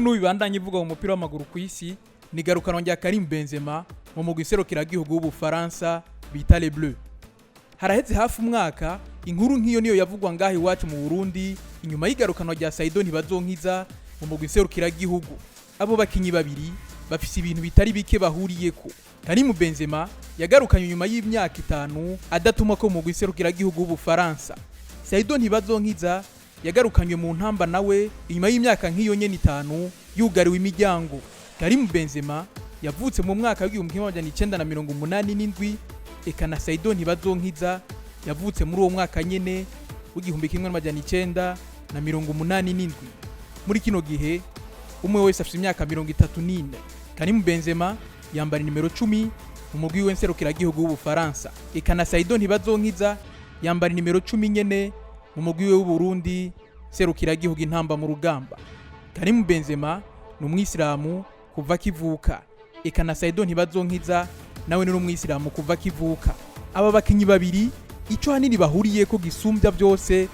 inkuru n'ubibandanye ivuga mu mupira w'amaguru ku isi ni garukanwa rya Karim Benzema mu mugwi serukiragihugu w'Ubufaransa bita Les Bleus. Haraheze hafi umwaka inkuru nk'iyo niyo yavugwa ngaho iwacu mu Burundi inyuma y'igarukanwa rya Saido NTIBAZONKIZA mu mugwi serukiragihugu. Abo bakinyi babiri bafise ibintu bitari bike bahuriyeko. Karim Benzema yagarukanye nyuma y'imyaka 5 adatumwa ko mu mugwi serukiragihugu w'Ubufaransa. Saido NTIBAZONKIZA yagarukanywe mu ntamba nawe inyuma y'imyaka nk'iyo nyene 5 yugariwe imiryango. Karim Benzema yavutse mu mwaka w'1987 eka na Saido NTIBAZONKIZA yavutse muri uwo mwaka nyene w'1987. Muri kino gihe umwe wese afite imyaka 34. Karim Benzema yambara nimero 10 mu mugwi w'enserukiragihugu w'Ubufaransa, eka na Saido NTIBAZONKIZA yambara nimero 10 nyene mu mugwi w'Uburundi serukiragihugu intamba mu rugamba. Karim Benzema ni umwisilamu kuva kivuka, eka na Saido NTIBAZONKIZA nawe ni umwisilamu kuva kivuka. Aba bakinyi babiri ico hanini bahuriyeko gisumbya byose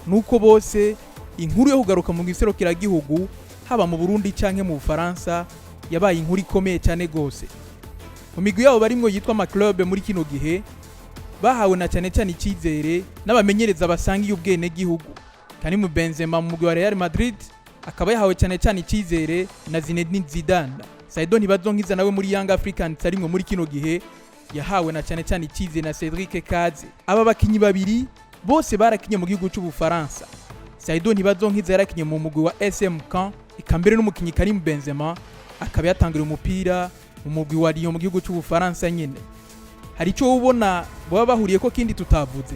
nuko bose inkuru yo kugaruka mu giserukiragihugu haba mu Burundi canke mu Bufaransa yabaye inkuru ikomeye cyane gose. Mu migwi yabo barimwo yitwa ama club muri kino gihe bahawe na cyane cyane icizere n'abamenyereza basangiye ubwene gihugu. Karim Benzema mu mugwi wa Real Madrid akaba yahawe cyane cyane icizere na Zinedine Zidane. Saido NTIBAZONKIZA nawe muri Young Africans arimwo muri kino gihe yahawe na cyane cyane icizere na Cedric Kaze. Aba bakinyi babiri bose barakinye mu gihugu cy'Ubufaransa. Saido NTIBAZONKIZA yarakinye mu mugwi wa SM Caen, ikambere n'umukinyi Karim Benzema akaba yatangira umupira mu mugwi wa Lyon mu gihugu cy'Ubufaransa nyene. Hari ico ubona baba bahuriye ko kindi tutavuze.